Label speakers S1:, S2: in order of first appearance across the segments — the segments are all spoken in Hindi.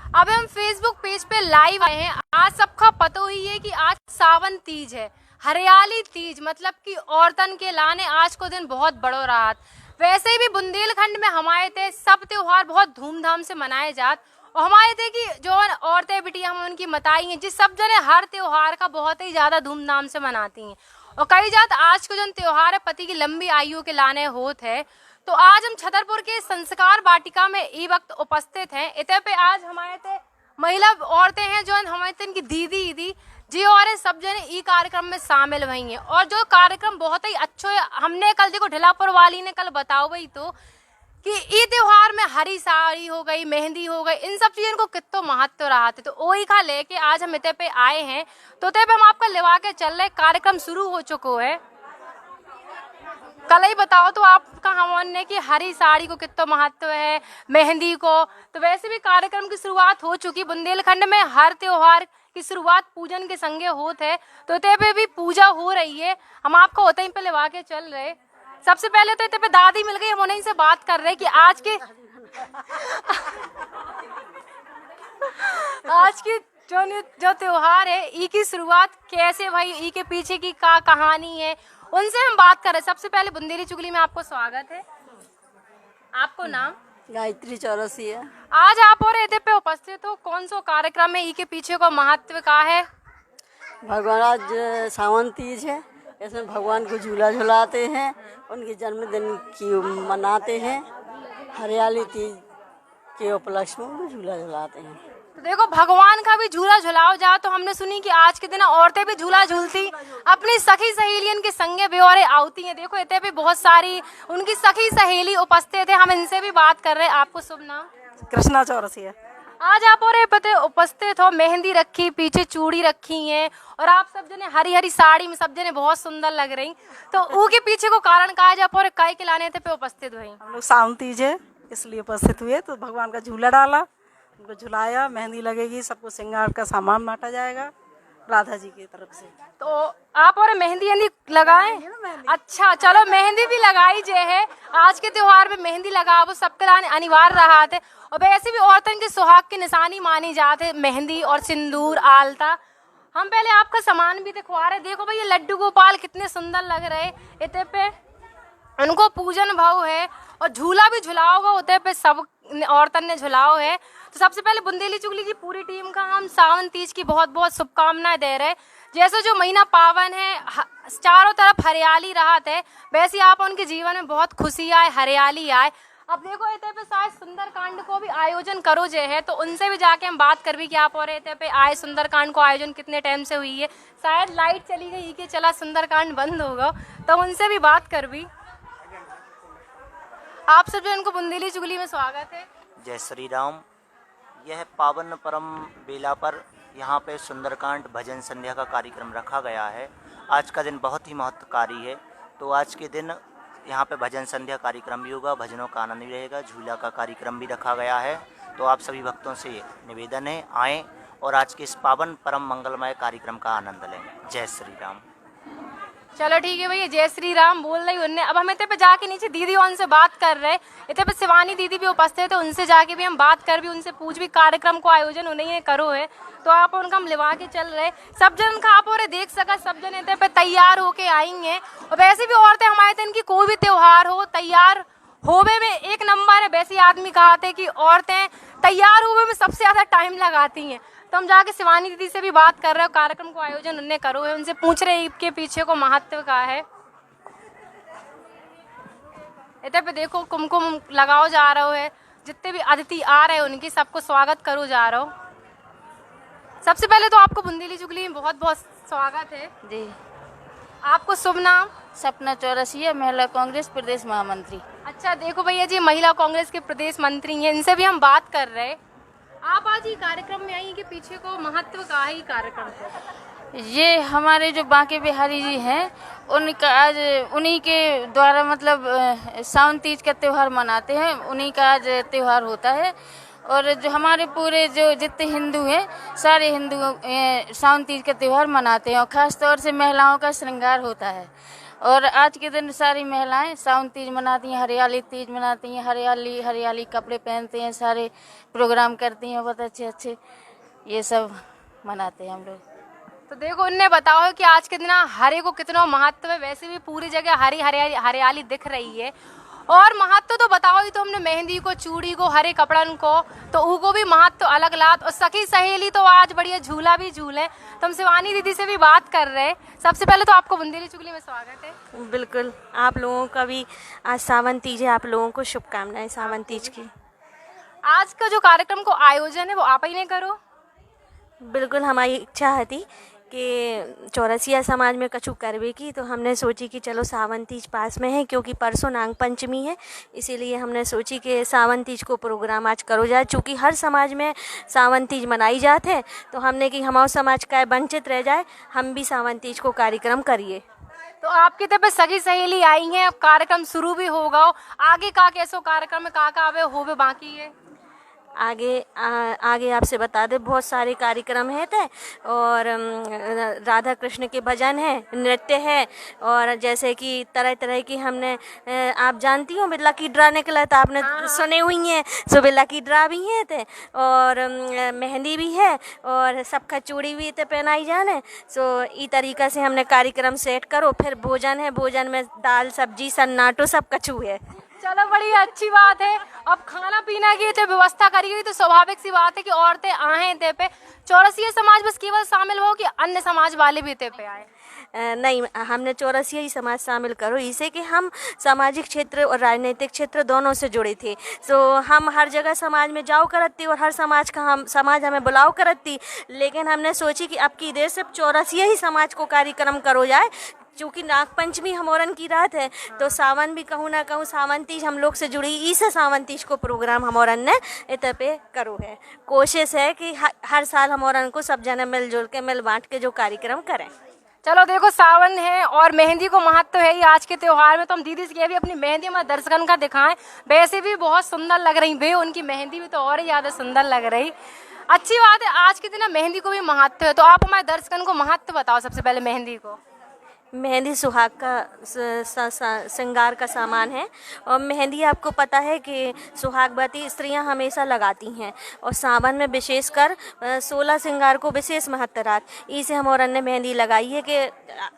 S1: अब हम फेसबुक पेज पे लाइव आए हैं। आज सबका पता ही है कि आज सावन तीज है, हरियाली तीज, मतलब कि औरतन के लाने आज को दिन बहुत बड़ो रात। वैसे ही भी बुंदेलखंड में हमारे थे सब त्योहार बहुत धूमधाम से मनाए जात, और हमारे थे कि जो औरतें बिटिया हम उनकी मताई हैं जिस सब जने हर त्योहार का बहुत ही ज्यादा धूमधाम से मनाती हैं। और कई जात आज को जो त्योहार है पति की लंबी आयु के लाने होत है। तो आज हम छतरपुर के संस्कार वाटिका में ई वक्त उपस्थित हैं। इतने पे आज हमारे ते महिला औरतें हैं जो हमारे ते इनकी दीदी दी जी और सब जने ई कार्यक्रम में शामिल हुई हैं। और जो कार्यक्रम बहुत ही अच्छा है, हमने कल देखो ढिलापुर वाली ने कल बताओ भाई तो कि ई त्योहार में हरी साड़ी हो गई, मेहंदी हो गई, इन सब चीजों को कितना महत्व रहा थे। तो वही का लेके आज हम इतने पे आए हैं। तो इतने पे हम आपका लिवा के चल रहे, कार्यक्रम शुरू हो चुका है। कल ही बताओ तो आपका हमने कि हरी साड़ी को कितना महत्व है, मेहंदी को। तो वैसे भी कार्यक्रम की शुरुआत हो चुकी। बुंदेलखंड में हर त्योहार की शुरुआत पूजन के संगे होत है, तो इतने पे भी पूजा हो रही है। हम आपको उतने पे लिवा के चल रहे। सबसे पहले तो इतने पे दादी मिल गई, हम उन्हीं से बात कर रहे कि आज की जो त्योहार है ई की शुरुआत कैसे भाई, ई के पीछे की क्या कहानी है, उनसे हम बात कर रहे हैं। सबसे पहले बुंदेली चुगली में आपको स्वागत है। आपको नाम?
S2: गायत्री चौरसिया।
S1: आज आप और इधर पे उपस्थित हो, कौन सा कार्यक्रम है, ई के पीछे का महत्व का है?
S2: भगवान आज सावन तीज है, इसमें भगवान को झूला झुलाते हैं, उनके जन्मदिन की मनाते हैं। हरियाली तीज के उपलक्ष्य में झूला झुलाते हैं।
S1: तो देखो भगवान का भी झूला झुलाओ जाओ, तो हमने सुनी कि आज के दिन औरतें भी झूला झूलती अपनी सखी सहेलियन के संगे ब्योरे आउती हैं। देखो इतने भी बहुत सारी उनकी सखी सहेली उपस्थित है, हम इनसे भी बात कर रहे हैं। आपको शुभ नाम?
S3: कृष्णा चौरसिया।
S1: आज आप और पते उपस्थित हो, मेहंदी रखी, पीछे चूड़ी रखी है, और आप सब जने हरी हरी साड़ी में सब जने बहुत सुंदर लग रही। तो ऊ के पीछे को कारण का है, आप और काय के लाने थे पे उपस्थित हुई?
S3: हम लोग सावन तीज है इसलिए उपस्थित हुए, तो भगवान का झूला डाला, उनको झुलाया, मेहंदी लगेगी, सबको श्रृंगार का सामान बांटा जाएगा राधा जी की तरफ से।
S1: तो आप और मेहंदी लगाए? अच्छा चलो मेहंदी भी लगाई जे है। आज के त्योहार में मेहंदी लगा वो सबके लाने अनिवार्य रहा थे। और वैसे भी औरतन के सुहाग की निशानी मानी जाते मेहंदी और सिंदूर आलता। हम पहले आपका सामान भी दिखवा रहे। देखो भाई ये लड्डू गोपाल कितने सुंदर लग रहे। इतने पे उनको पूजन भाव है, और झूला भी झुलाओगा उतने पे सब औरतन ने झुलाओ है। तो सबसे पहले बुंदेली चुगली की पूरी टीम का हम सावन तीज की बहुत बहुत शुभकामनाएं दे रहे। जैसे जो महीना पावन है, चारों तरफ हरियाली राहत है, वैसे आप उनके जीवन में बहुत खुशी आए, हरियाली आए। अब देखो इतने पे शायद सुंदरकांड को भी आयोजन करो जे है, तो उनसे भी जाके हम बात कर भी कि आप और इतने पे आए। सुंदरकांड को आयोजन कितने टाइम से हुई है? शायद लाइट चली गई कि चला सुंदरकांड बंद होगा, तो उनसे भी बात कर भी। आप सब जो इनको बुंदेली चुगली में स्वागत है।
S4: जय श्री राम। यह पावन परम बेला पर यहाँ पे सुंदरकांड भजन संध्या का कार्यक्रम रखा गया है। आज का दिन बहुत ही महत्वकारी है, तो आज के दिन यहाँ पे भजन संध्या कार्यक्रम भी होगा, भजनों का आनंद भी रहेगा, झूला का कार्यक्रम भी रखा गया है। तो आप सभी भक्तों से निवेदन है आएँ और आज के इस पावन परम मंगलमय कार्यक्रम का आनंद लें। जय श्री राम।
S1: चलो ठीक है भैया, जय श्री राम बोल रही उनने। अब हम इतने पे जाके नीचे दीदी उनसे बात कर रहे। इतने पे शिवानी दीदी भी उपस्थित है, उनसे जाके भी हम बात कर भी, उनसे पूछ भी कार्यक्रम को आयोजन उन्हीं ने करो है, तो आप उनका हम लिवा के चल रहे। सब जन का आप और देख सका, सब जन इतने पे तैयार होके आएंगे। और वैसे भी औरतें हमारे दिन की कोई भी त्योहार हो तैयार होवे में एक नंबर है। वैसे आदमी कहाते कि औरतें तैयार होवे में सबसे ज्यादा टाइम लगाती हैं। तो हम जाके शिवानी दीदी से भी बात कर रहे हो, कार्यक्रम को आयोजन उनने करो है, उनसे पूछ रहे ईद के पीछे को महत्व का है। इतने पे देखो कुमकुम लगाओ जा रहा है, जितने भी अतिथि आ रहे हैं उनकी सबको स्वागत करो जा रहा हो। सबसे पहले तो आपको बुंदेली चुगली में बहुत बहुत स्वागत है
S2: जी।
S1: आपको शुभ नाम?
S2: सपना चौरसिया, महिला कांग्रेस प्रदेश महामंत्री।
S1: अच्छा देखो भैया जी महिला कांग्रेस के प्रदेश मंत्री हैं, इनसे भी हम बात कर रहे। आप आज ये कार्यक्रम में आई के पीछे को महत्व का है कार्यक्रम को?
S5: ये हमारे जो बांके बिहारी जी हैं उनका आज उन्हीं के द्वारा मतलब सावन तीज का त्यौहार मनाते हैं, उन्हीं का आज त्यौहार होता है। और जो हमारे पूरे जो जितने हिंदू हैं सारे हिंदू सावन तीज का त्यौहार मनाते हैं, और ख़ास तौर से महिलाओं का श्रृंगार होता है। और आज के दिन सारी महिलाएं सावन तीज मनाती हैं, हरियाली तीज मनाती हैं, हरियाली हरियाली कपड़े पहनते हैं, सारे प्रोग्राम करती हैं, बहुत अच्छे अच्छे ये सब मनाते हैं हम लोग।
S1: तो देखो, उनने बताओ कि आज के दिन हरे को कितना महत्व है। वैसे भी पूरी जगह हरी हरियाली हरियाली दिख रही है। और महत्व तो बताओ ही तो हमने, मेहंदी को, चूड़ी को, हरे कपड़न को, तो उनको भी महत्व अलग लात। और सखी सहेली तो आज बढ़िया झूला भी झूले। तो हम शिवानी दीदी से भी बात कर रहे हैं। सबसे पहले तो आपको बुंदेली चुगली में स्वागत है।
S6: बिल्कुल, आप लोगों का भी आज सावन तीज है, आप लोगों को शुभकामनाएं सावन तीज की।
S1: आज का जो कार्यक्रम को आयोजन है वो आप ही ने करो?
S6: बिल्कुल, हमारी इच्छा थी कि चौरसिया समाज में कछु करवे की, तो हमने सोची कि चलो सावन तीज पास में है, क्योंकि परसों नाग पंचमी है, इसीलिए हमने सोची कि सावन तीज को प्रोग्राम आज करो जाए। चूँकि हर समाज में सावन तीज मनाई जाते हैं, तो हमने कि हमारा समाज का वंचित रह जाए, हम भी सावन तीज को कार्यक्रम करिए।
S1: तो आपके तरफ पे सखी सहेली आई हैं, अब कार्यक्रम शुरू भी होगा। आगे का कैसो कार्यक्रम में का आवे होवे बाकी है?
S6: आगे आपसे बता दे, बहुत सारे कार्यक्रम हैं थे, और राधा कृष्ण के भजन है, नृत्य है, और जैसे कि तरह तरह की हमने, आप जानती हो लकी ड्रा निकला था, आपने सुने हुई हैं, सो लकी ड्रा भी हैं थे, और मेहंदी भी है, और सबका चूड़ी भी थे पहनाई जाने। सो ई तरीका से हमने कार्यक्रम सेट करो। फिर भोजन है, भोजन में दाल सब्जी सन्नाटो सब कछु है।
S1: चलो, बड़ी अच्छी बात है। अब खाना पीना की तो व्यवस्था करी गई, तो स्वाभाविक सी बात है कि औरतें आए ते पे। चौरसिया समाज बस केवल शामिल हो कि अन्य समाज वाले भी ते पे आए?
S6: नहीं, हमने चौरसिया ही समाज शामिल करो, इसे कि हम सामाजिक क्षेत्र और राजनीतिक क्षेत्र दोनों से जुड़े थे। सो हम हर जगह समाज में जाओ करती, और हर समाज हमें बुलाओ करती, लेकिन हमने सोची कि अब की देर सिर्फ चौरसिया ही समाज को कार्यक्रम करो जाए। चूँकि नाग पंचमी हमोरन की रात है, तो सावन भी कहूँ ना कहूँ सावन तीज हम लोग से जुड़ी, इसे सावन तीज को प्रोग्राम हमोरन ने इत पे करो है। कोशिश है कि हर साल हमोरन को सब जने मिलजुल के मिल बांट के जो कार्यक्रम करें।
S1: चलो देखो, सावन है और मेहंदी को महत्व है ही आज के त्योहार में। तो हम दीदी से भी अपनी मेहंदी हमारे दर्शकन का दिखाएं। वैसे भी बहुत सुंदर लग रही भाई, उनकी मेहंदी भी तो और ही ज़्यादा सुंदर लग रही। अच्छी बात है, आज के दिन मेहंदी को भी महत्व है। तो आप हमारे दर्शकन को महत्व बताओ सबसे पहले मेहंदी को।
S6: मेहंदी सुहाग का श्रृंगार का सामान है, और मेहंदी आपको पता है कि सुहागवती स्त्रियां हमेशा लगाती हैं, और सावन में विशेषकर 16 श्रृंगार को विशेष महत्व रात इसे हम और अन्य मेहंदी लगाई है। कि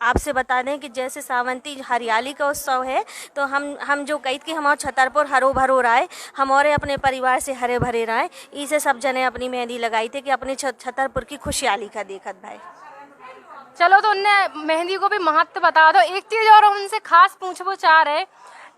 S6: आपसे बता दें कि जैसे सावन तीज हरियाली का उत्सव है, तो हम जो कही कि हमारे छतरपुर हरो भरो राय, हमारे अपने परिवार से हरे भरे राय, इसे सब जने अपनी मेहंदी लगाई थे कि अपने छतरपुर की खुशहाली का देखत भाई।
S1: चलो, तो उनने मेहंदी को भी महत्व बता दो। एक चीज और उनसे खास पूछबो चाह रहे,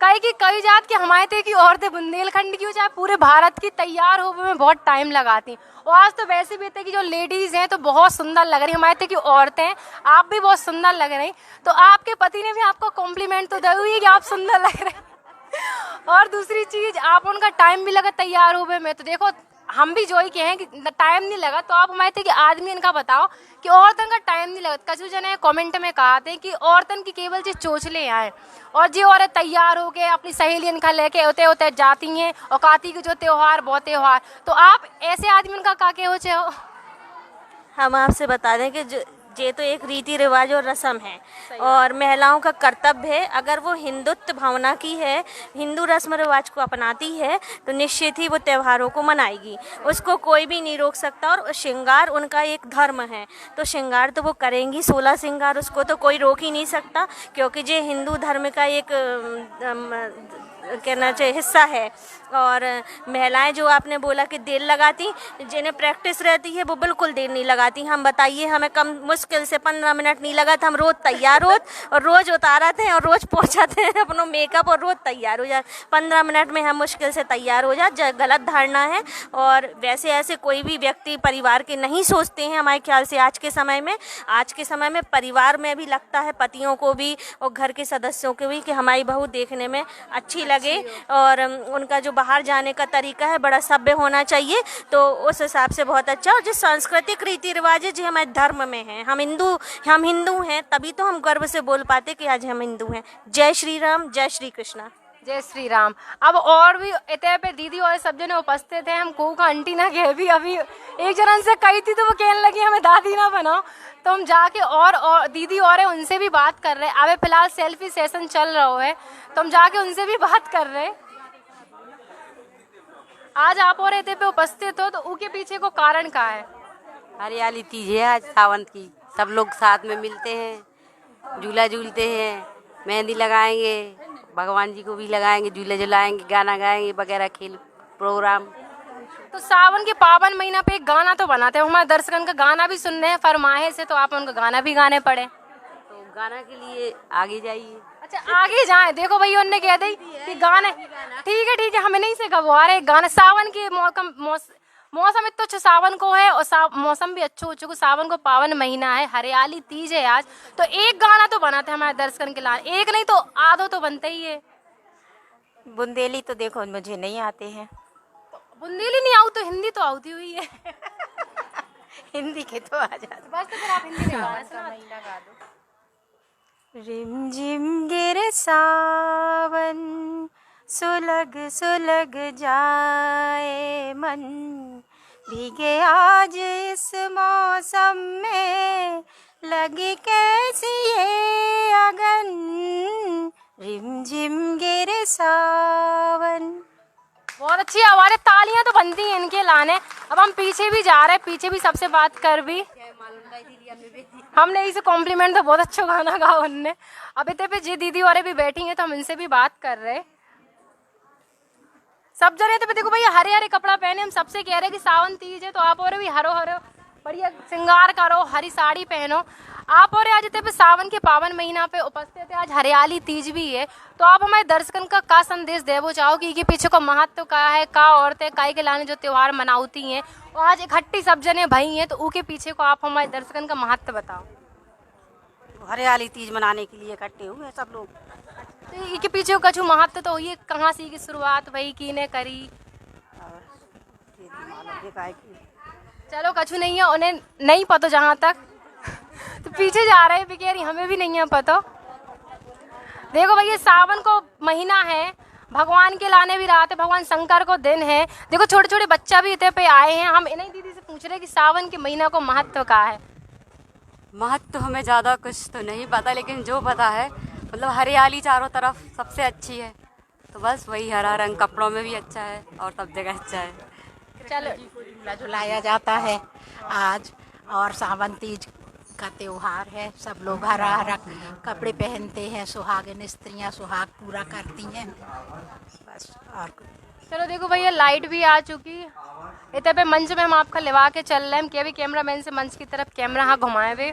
S1: कई जात की हमारे थे कि औरतें बुंदेलखंड की हो चाहे पूरे भारत की तैयार होने में बहुत टाइम लगाती, और आज तो वैसे भी थे कि जो लेडीज हैं तो बहुत सुंदर लग रही। हमारे थे कि औरतें, आप भी बहुत सुंदर लग रही। तो आपके पति ने भी आपको कॉम्प्लीमेंट तो दी हुई है कि आप सुंदर लग रहे। और दूसरी चीज, आप उनका टाइम भी लगा तैयार होने में। तो देखो, हम भी जो ही कहें कि टाइम नहीं लगा, तो आप हमारे थे कि आदमी इनका बताओ कि औरतन का टाइम नहीं लगा। कछु जने कमेंट में कहा थे कि औरतन की केवल जो चोचले आए, और जो औरत तैयार हो के अपनी सहेली इनका लेके होते होते जाती हैं, और कहती कि जो त्योहार बहुत त्योहार। तो आप ऐसे आदमी इनका काके हो चाहे?
S6: हम आपसे बता दें कि ये तो एक रीति रिवाज और रस्म है, और महिलाओं का कर्तव्य है, अगर वो हिंदुत्व भावना की है, हिंदू रस्म रिवाज को अपनाती है, तो निश्चित ही वो त्योहारों को मनाएगी, उसको कोई भी नहीं रोक सकता। और श्रृंगार उनका एक धर्म है, तो श्रृंगार तो वो करेंगी, 16 श्रृंगार, उसको तो कोई रोक ही नहीं सकता, क्योंकि ये हिंदू धर्म का एक कहना चाहिए हिस्सा है। और महिलाएं जो आपने बोला कि देर लगाती, जिन्हें प्रैक्टिस रहती है वो बिल्कुल देर नहीं लगाती। हम बताइए, हमें कम मुश्किल से 15 मिनट नहीं लगा था, हम रोज़ तैयार होते और रोज़ उतारा थे और रोज़ पहुंचाते हैं अपना मेकअप, और रोज़ तैयार हो जाए। 15 मिनट में हम मुश्किल से तैयार हो जाए, गलत धारणा है। और वैसे ऐसे कोई भी व्यक्ति परिवार के नहीं सोचते हैं हमारे ख्याल से। आज के समय में परिवार में भी लगता है, पतियों को भी और घर के सदस्यों को भी, कि हमारी बहू देखने में अच्छी लगे, और उनका जो बाहर जाने का तरीका है बड़ा सभ्य होना चाहिए। तो उस हिसाब से बहुत अच्छा। और जो सांस्कृतिक रीति रिवाज है जो हमारे धर्म में है, हम हिंदू हैं, तभी तो हम गर्व से बोल पाते कि आज हम हिंदू हैं। जय श्री राम, जय श्री कृष्णा।
S1: जय श्री राम। अब और भी इतने पे दीदी और सब जने उपस्थित हैं। हम को का आंटी ना कह भी अभी एक जनन से कही थी तो वो कहने लगी हमें दादी ना बनाओ, तो हम जाके और दीदी और है उनसे भी बात कर रहे हैं। अभी फिलहाल सेल्फी सेशन चल रहा है तो हम जाके उनसे भी बात कर रहे हैं। आज आप और इतने पे उपस्थित हो तो उसके पीछे को कारण क्या है?
S7: हरियाली तीज है आज सावन की, सब लोग साथ में मिलते हैं, झूला झूलते हैं, मेहंदी लगाएंगे, भगवान जी को भी लगाएंगे, झूले झुलाएंगे, गाना गाएंगे वगैरह, खेल प्रोग्राम।
S1: तो सावन के पावन महीना पे एक गाना तो बनाते हैं, हमारे दर्शकन का गाना भी सुनने हैं फरमाए से, तो आप उनका गाना भी गाने पड़े।
S7: तो गाना के लिए आगे जाइए।
S1: अच्छा आगे जाए, देखो भैया उनने कह दी कि गाने, ठीक है हमें नहीं से गवा रहे गाने। सावन के मौसम इतना अच्छा सावन को है और मौसम भी अच्छा हो चुका, सावन को पावन महीना है, हरियाली तीज है आज, तो एक गाना तो बनाते हैं हमारे दर्शकन के लाने, एक नहीं तो आधो तो बनते ही है।
S8: बुंदेली तो देखो मुझे नहीं आते हैं।
S1: तो बुंदेली नहीं आऊ तो हिंदी तो आती हुई है।
S8: हिंदी के तो आ जाते।
S1: बस तो फिर आप हिंदी में गाना गा दो।
S8: रिम झिम गिरे सावन, सुलग सुलग जाए मन, भीगे आज इस मौसम में, लगी कैसी ये अगन, रिम झिम गिरे सावन।
S1: बहुत अच्छी आवाज है, तालियां तो बनती हैं इनके लाने। अब हम पीछे भी जा रहे हैं, पीछे भी सबसे बात कर भी हमने इसे कॉम्प्लीमेंट, तो बहुत अच्छा गाना गा उनने। अब इतने पे जी दीदी और भी बैठी हैं तो हम इनसे भी बात कर रहे हैं। सब जने तो देखो भैया हरे हरे कपड़ा पहने, हम सबसे कह रहे हैं कि सावन तीज है तो आप और भी हरो हरो बढ़िया श्रृंगार करो, हरी साड़ी पहनो। आप और आज इतने पे सावन के पावन महीना पे उपस्थित है, आज हरियाली तीज भी है, तो आप हमारे दर्शकन का क्या संदेश देवो चाहो कि पीछे का महत्व क्या है, का औरतें काय के लाने जो त्योहार मनाती हैं और आज इकट्ठी सब जने भाई हैं, तो उसके पीछे को आप हमारे दर्शकन का महत्व बताओ।
S3: हरियाली तीज मनाने के लिए इकट्ठे हुए सब लोग।
S1: तो इसके पीछे कछु महत्व तो ये कहाँ से की शुरुआत वही की ने करी? चलो कछु नहीं है, उन्हें नहीं पता जहाँ तक तो पीछे जा रहे हैं बिकेरी, हमें भी नहीं है पता। देखो भैया सावन को महीना है, भगवान के लाने भी रात है, भगवान शंकर को दिन है। देखो छोटे छोटे बच्चा भी इतने पे आए हैं, हम इन्हीं दीदी से पूछ रहे हैं कि सावन के महीना को महत्व क्या है।
S7: महत्व हमें ज़्यादा कुछ तो नहीं पता, लेकिन जो पता है मतलब हरियाली चारों तरफ सबसे अच्छी है, तो बस वही हरा रंग कपड़ों में भी अच्छा है और सब जगह अच्छा है।
S1: चलो
S8: झूला झुलाया जाता है आज, और सावन तीज का त्योहार है, सब लोग हरा हरा कपड़े पहनते हैं, सुहागिन स्त्रियां सुहाग पूरा करती हैं बस। और
S1: चलो देखो भैया लाइट भी आ चुकी, इतने पे मंच में हम आपका लिवा के चल रहे हैं। क्या भी कैमरा मैन से मंच की तरफ कैमरा हाँ घुमाए हुए।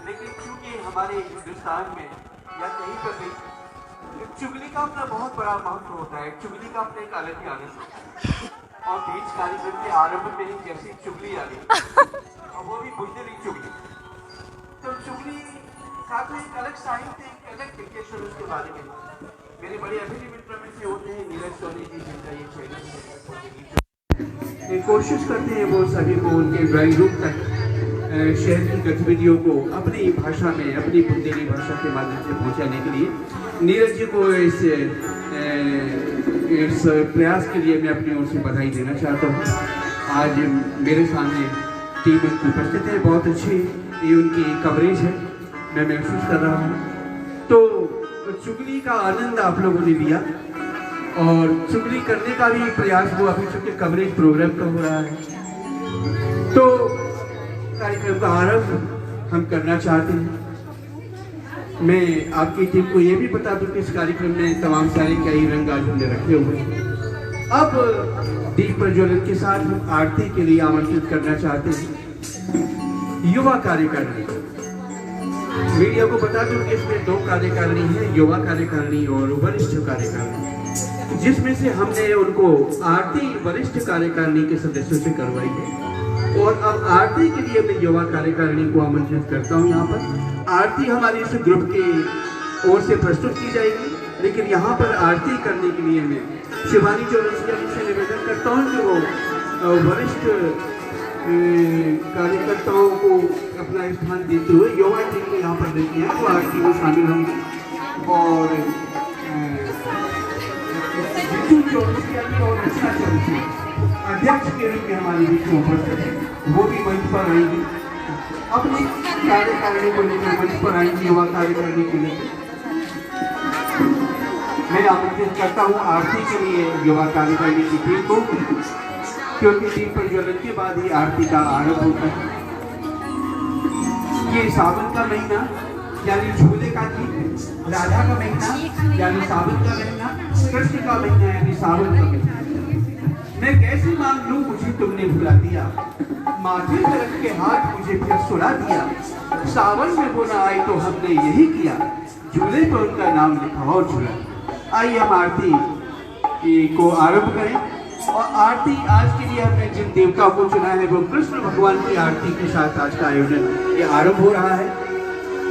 S9: लेकिन क्योंकि हमारे हिंदुस्तान में या कहीं पर भी चुगली का अपना बहुत बड़ा महत्व होता है, चुगली का अपने एक अलग ही आनंद होता है। और बीच कार्यक्रम के आरंभ में ही जैसी चुगली आ गई और वो भी बुंदेली चुगली, तो चुगली का तो एक अलग साहित्य, एक अलग विकेशन उसके बारे में। मेरे बड़े अभिनय मित्र में से होते हैं नीरज सोनी जी, जिनका ये चैनल है, कोशिश करते हैं वो सभी को उनके ड्राइंग रूम तक शहर की गतिविधियों को अपनी भाषा में, अपनी बुंदेली भाषा के माध्यम से पहुंचाने के लिए नीरज जी को इस प्रयास के लिए मैं अपनी ओर से बधाई देना चाहता हूं। आज मेरे सामने टीम उपस्थित है, बहुत अच्छी ये उनकी कवरेज है, मैं महसूस कर रहा हूं। तो चुगली का आनंद आप लोगों ने लिया और चुगली करने का भी प्रयास हुआ, अभी चूंकि कवरेज प्रोग्राम का हो रहा है तो कार्यक्रम का आरंभ हम करना चाहते हैं। मैं आपकी टीम को ये भी बता दूं कि इस कार्यक्रम में तमाम सारे कई रंग आज हमने रखे हुए हैं। अब दीप प्रज्वलन के साथ हम आरती के लिए आमंत्रित करना चाहते हैं युवा कार्यकारिणी। मीडिया को बता दूं कि इसमें 2 कार्यकारिणी है, युवा कार्यकारिणी और वरिष्ठ कार्यकारिणी, जिसमें से हमने उनको आरती वरिष्ठ कार्यकारिणी के सदस्यों से करवाई है। और अब आरती के लिए मैं युवा कार्यकारिणी को आमंत्रित करता हूं। यहाँ पर आरती हमारे इस ग्रुप की ओर से प्रस्तुत की जाएगी, लेकिन यहाँ पर आरती करने के लिए मैं शिवानी चौरसिया जी से निवेदन करता हूँ कि वो वरिष्ठ कार्यकर्ताओं को अपना स्थान देते हुए युवा टीम को यहाँ पर लेके आए, वो आरती में शामिल होंगे। और जीतू चौरसिया जी और रचना चौरसिया अध्यक्ष के रूप में हमारे बीच में उपस्थित है, वो भी मंच पर आएंगी, अपनी कार्यकारिणी को लेकर मंच पर आएंगी, युवा कार्यकारिणी को लेकर। मैं आमंत्रित करता हूँ आरती के लिए युवा कार्यकारिणी की टीम को, क्योंकि टीम प्रज्वलन के बाद ही आरती का आरंभ होता है। ये सावन का महीना यानी झूले का गीत, राधा का महीना यानी सावन का महीना, कृष्ण का महीना यानी सावन का महीना। मैं कैसे मांग लूं मुझे तुमने भुला दिया, माथे पर रख के हाथ मुझे फिर सुला दिया, सावन में वो ना आए तो हमने यही किया, झूले पर उनका नाम लिखा और झूला। आइए हम आरती को आरंभ करें। और आरती आज के लिए हमने जिन देवता को चुना है वो कृष्ण भगवान की आरती के साथ आज का आयोजन ये आरंभ हो रहा है।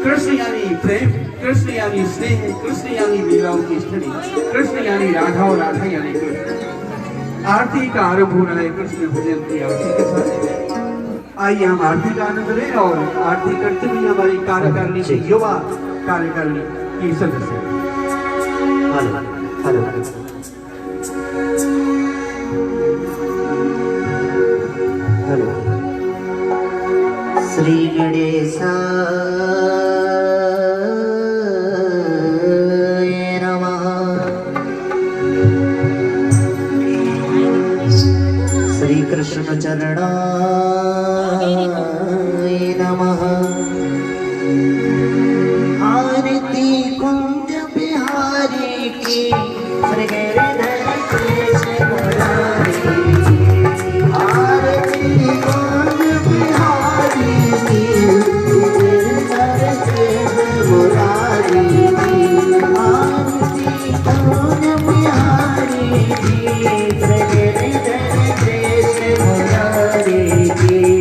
S9: कृष्ण यानी प्रेम, कृष्ण यानी स्नेह, कृष्ण यानी लीलाओं की स्थली, कृष्ण यानी राधा और राधा यानी कृष्ण। आरती का आरंभ हो रहा है कृष्ण भजन की आरती के साथ। आइए हम आरती का आनंद लें और आरती करते हुए हमारी कार्यकारिणी के युवा कार्यकारिणी की सदस्य
S10: श्री गणेशाय नमः, श्री कृष्ण चरणाय नमः। आरती कुंज बिहारी की श्री गिरिधर कृष्ण मुरारी, आरती कुंज बिहारी की गिरिधर कृष्ण मुरारी, आरती कुंज बिहारी की श्री गिरिधर कृष्ण मुरारी की।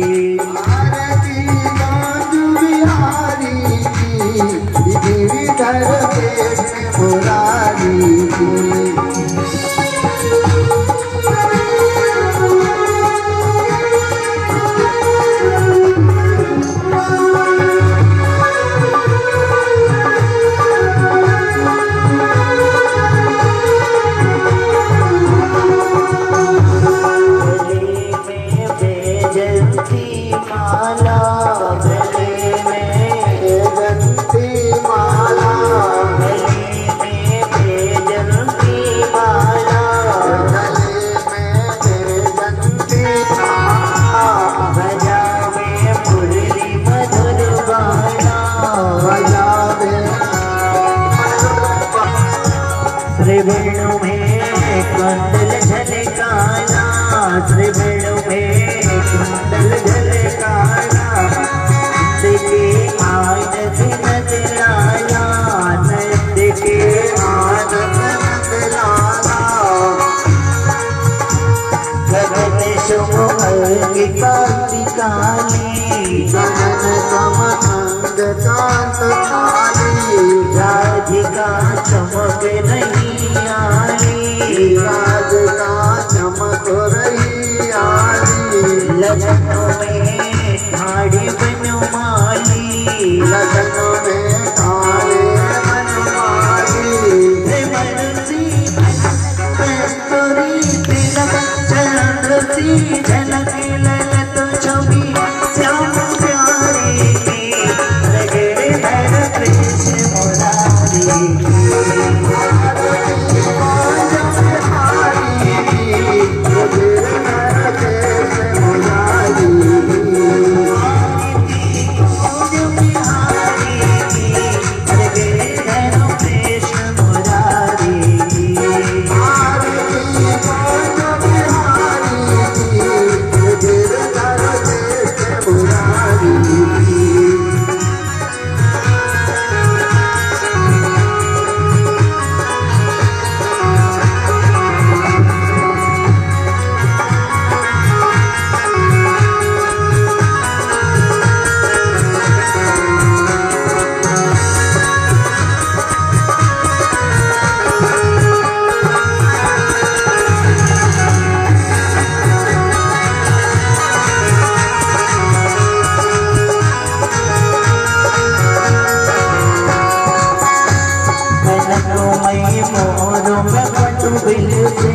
S10: से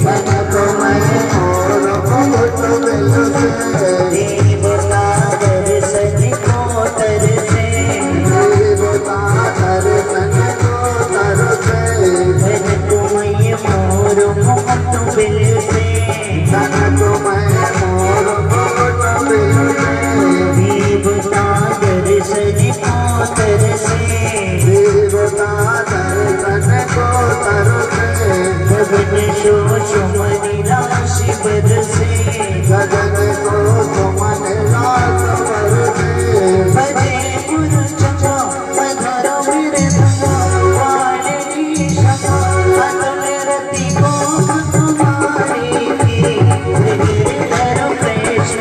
S10: कनक मैं और मुकुट बिल से देवता दर्शन को तरसे देवता दर्शन को तरसे कनक मैं मोर मुकुट बिल से कनक मैं मोर मुकुट बिल से देवता दर्शन को तरसे देवता दर्शन को तरसे गगन शो सुमन राशि बरसे गगन को सुमन राशि बरसे बजे पुरुष को पधर मेरे वाली शका अतुल रति को तुम्हारी हृदय प्रेष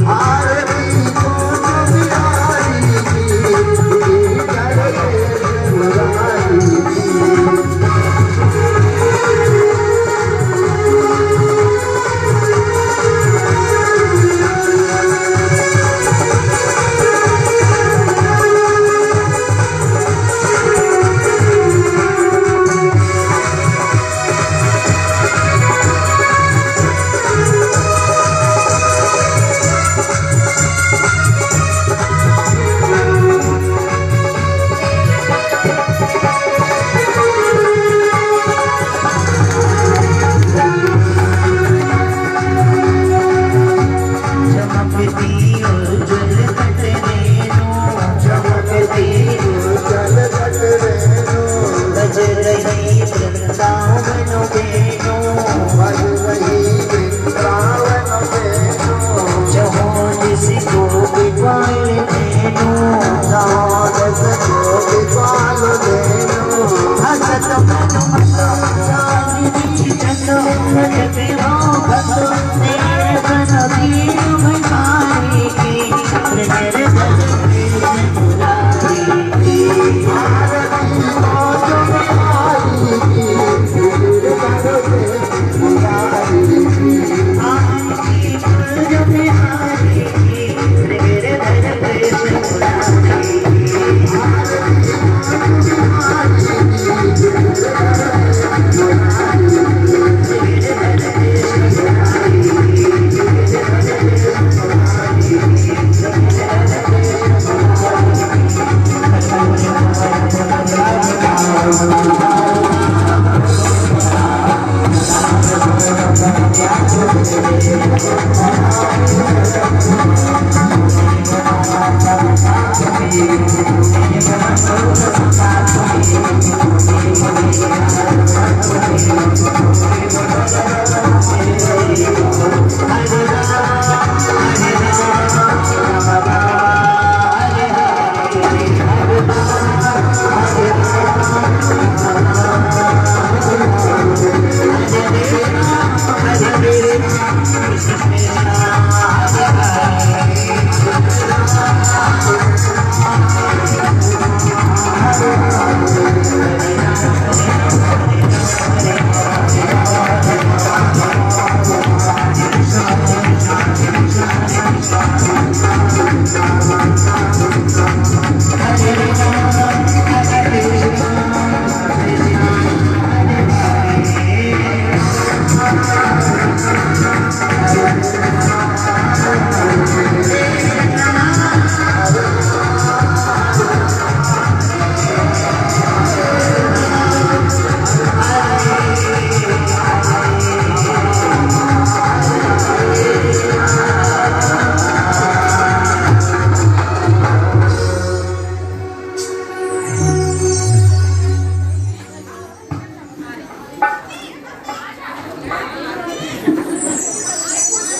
S10: Hare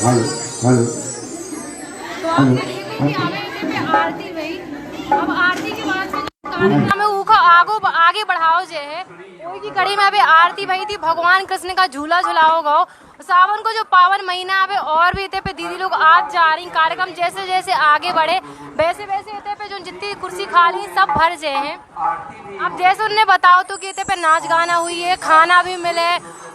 S10: हेलो हेलो
S1: तो आप देखिए कि हमें इतने पे आरती भई अब आरती के बाद में कार्यक्रम ऊखो आगे बढ़ाओ जे है वही की कड़ी में अभी आरती भई थी भगवान कृष्ण का झूला झुलाओ गो सावन को जो पावन महीना आवे और भी इतने पे दीदी लोग आज जा रही कार्यक्रम जैसे जैसे आगे बढ़े वैसे वैसे इतने पे जो जितनी कुर्सी खाली सब भर जे हैं। अब जैसे उन्हें बताओ तो कि इतने पे नाच गाना हुई है खाना भी मिले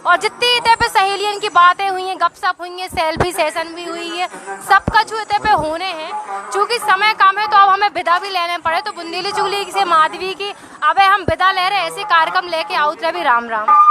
S1: और जितनी इतने पे सहेलियन की बातें हुई हैं गपशप हुई है सेल्फी सेशन भी हुई है सब कछु इतने पे होने हैं। चूँकि समय कम है तो अब हमें विदा भी लेने पड़े तो बुंदेली चुगली से माधवी की अब हम विदा ले रहे ऐसे कार्यक्रम लेके आउत रहे भी राम राम।